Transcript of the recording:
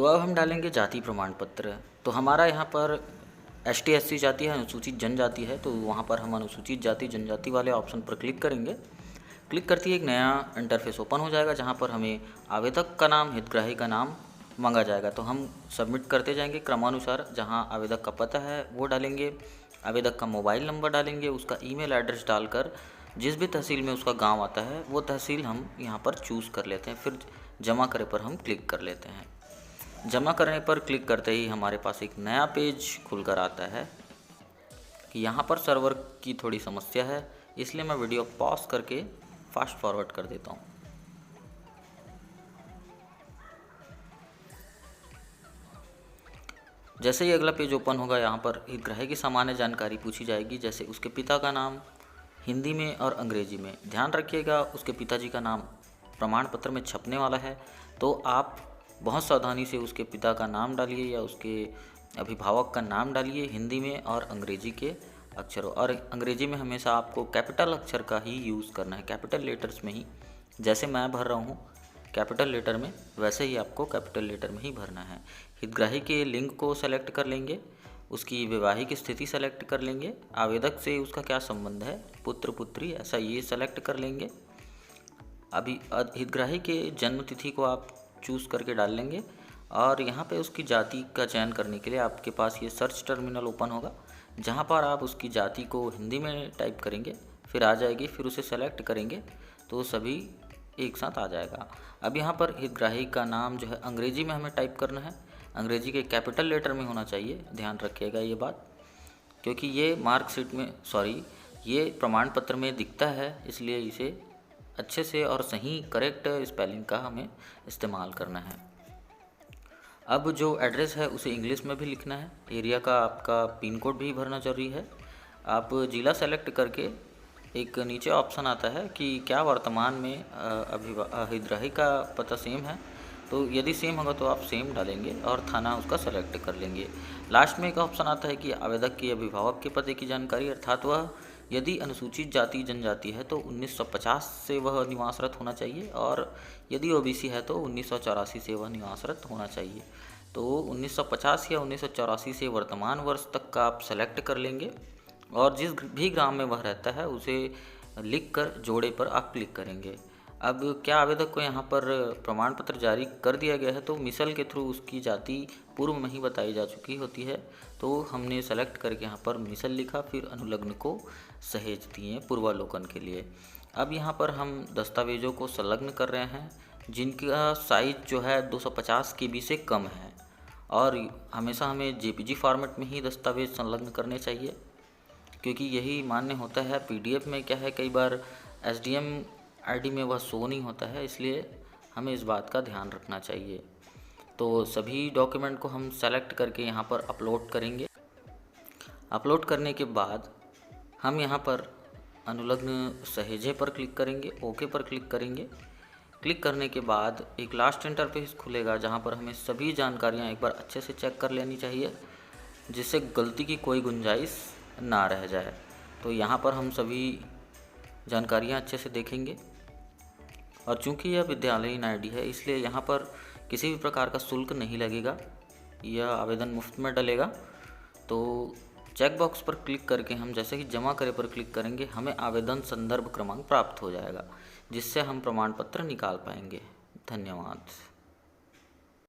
तो अब हम डालेंगे जाति प्रमाण पत्र। तो हमारा यहाँ पर ST/SC जाति है, अनुसूचित जनजाति है, तो वहाँ पर हम अनुसूचित जाति जनजाति वाले ऑप्शन पर क्लिक करेंगे। क्लिक करते ही एक नया इंटरफेस ओपन हो जाएगा जहाँ पर हमें आवेदक का नाम, हितग्राही का नाम मांगा जाएगा। तो हम सबमिट करते जाएंगे क्रमानुसार। जहाँ आवेदक का पता है वो डालेंगे, आवेदक का मोबाइल नंबर डालेंगे, उसका ईमेल एड्रेस डालकर जिस भी तहसील में उसका गांव आता है वो तहसील हम यहाँ पर चूज़ कर लेते हैं। फिर जमा करे पर हम क्लिक कर लेते हैं। जमा करने पर क्लिक करते ही हमारे पास एक नया पेज खुलकर आता है कि यहाँ पर सर्वर की थोड़ी समस्या है, इसलिए मैं वीडियो पॉज करके फास्ट फॉरवर्ड कर देता हूँ। जैसे ही अगला पेज ओपन होगा, यहाँ पर हितग्राही की सामान्य जानकारी पूछी जाएगी, जैसे उसके पिता का नाम हिंदी में और अंग्रेजी में। ध्यान रखिएगा उसके पिताजी का नाम प्रमाण पत्र में छपने वाला है, तो आप बहुत सावधानी से उसके पिता का नाम डालिए या उसके अभिभावक का नाम डालिए हिंदी में और अंग्रेजी के अक्षरों। और अंग्रेजी में हमेशा आपको कैपिटल अक्षर का ही यूज़ करना है, कैपिटल लेटर्स में ही। जैसे मैं भर रहा हूँ कैपिटल लेटर में, वैसे ही आपको कैपिटल लेटर में ही भरना है। हितग्राही के लिंग को सेलेक्ट कर लेंगे, उसकी वैवाहिक स्थिति सेलेक्ट कर लेंगे, आवेदक से उसका क्या संबंध है, पुत्र पुत्री, ऐसा ये सेलेक्ट कर लेंगे। अभी हितग्राही के जन्म तिथि को आप चूज़ करके डाल लेंगे और यहाँ पे उसकी जाति का चयन करने के लिए आपके पास ये सर्च टर्मिनल ओपन होगा, जहाँ पर आप उसकी जाति को हिंदी में टाइप करेंगे, फिर आ जाएगी, फिर उसे सेलेक्ट करेंगे तो सभी एक साथ आ जाएगा। अब यहाँ पर हितग्राही का नाम जो है अंग्रेजी में हमें टाइप करना है, अंग्रेजी के कैपिटल लेटर में होना चाहिए, ध्यान रखिएगा ये बात, क्योंकि ये मार्कशीट में ये प्रमाण पत्र में दिखता है, इसलिए इसे अच्छे से और सही करेक्ट स्पेलिंग का हमें इस्तेमाल करना है। अब जो एड्रेस है उसे इंग्लिश में भी लिखना है, एरिया का आपका पिन कोड भी भरना जरूरी है। आप जिला सेलेक्ट करके एक नीचे ऑप्शन आता है कि क्या वर्तमान में हितग्राही का पता सेम है, तो यदि सेम होगा तो आप सेम डालेंगे और थाना उसका सेलेक्ट कर लेंगे। लास्ट में एक ऑप्शन आता है कि आवेदक के अभिभावक के पते की जानकारी, अर्थात वह यदि अनुसूचित जाति जनजाति है तो 1950 से वह निवासरत होना चाहिए, और यदि OBC है तो 1984 से वह निवासरत होना चाहिए। तो 1950 या 1984 से वर्तमान वर्ष तक का आप सेलेक्ट कर लेंगे और जिस भी ग्राम में वह रहता है उसे लिखकर जोड़े पर आप क्लिक करेंगे। अब क्या आवेदक को यहाँ पर प्रमाण पत्र जारी कर दिया गया है, तो मिसल के थ्रू उसकी जाति पूर्व में ही बताई जा चुकी होती है, तो हमने सेलेक्ट करके यहाँ पर मिसल लिखा, फिर अनुलग्न को सहेज दिए पूर्वालोकन के लिए। अब यहाँ पर हम दस्तावेज़ों को संलग्न कर रहे हैं जिनका साइज जो है 250 KB से कम है, और हमेशा हमें JPG फॉर्मेट में ही दस्तावेज़ संलग्न करने चाहिए, क्योंकि यही मान्य होता है। PDF में क्या है, कई बार SDM ID में वह शो नहीं होता है, इसलिए हमें इस बात का ध्यान रखना चाहिए। तो सभी डॉक्यूमेंट को हम सेलेक्ट करके यहाँ पर अपलोड करेंगे। अपलोड करने के बाद हम यहाँ पर अनुलग्न सहेजे पर क्लिक करेंगे, ओके पर क्लिक करेंगे। क्लिक करने के बाद एक लास्ट इंटरफेस खुलेगा जहाँ पर हमें सभी जानकारियाँ एक बार अच्छे से चेक कर लेनी चाहिए, जिससे गलती की कोई गुंजाइश ना रह जाए। तो यहाँ पर हम सभी जानकारियाँ अच्छे से देखेंगे, और चूंकि यह विद्यालयीन ID है इसलिए यहाँ पर किसी भी प्रकार का शुल्क नहीं लगेगा, यह आवेदन मुफ्त में डलेगा। तो चेक बॉक्स पर क्लिक करके हम जैसे ही जमा करे पर क्लिक करेंगे, हमें आवेदन संदर्भ क्रमांक प्राप्त हो जाएगा, जिससे हम प्रमाण पत्र निकाल पाएंगे। धन्यवाद।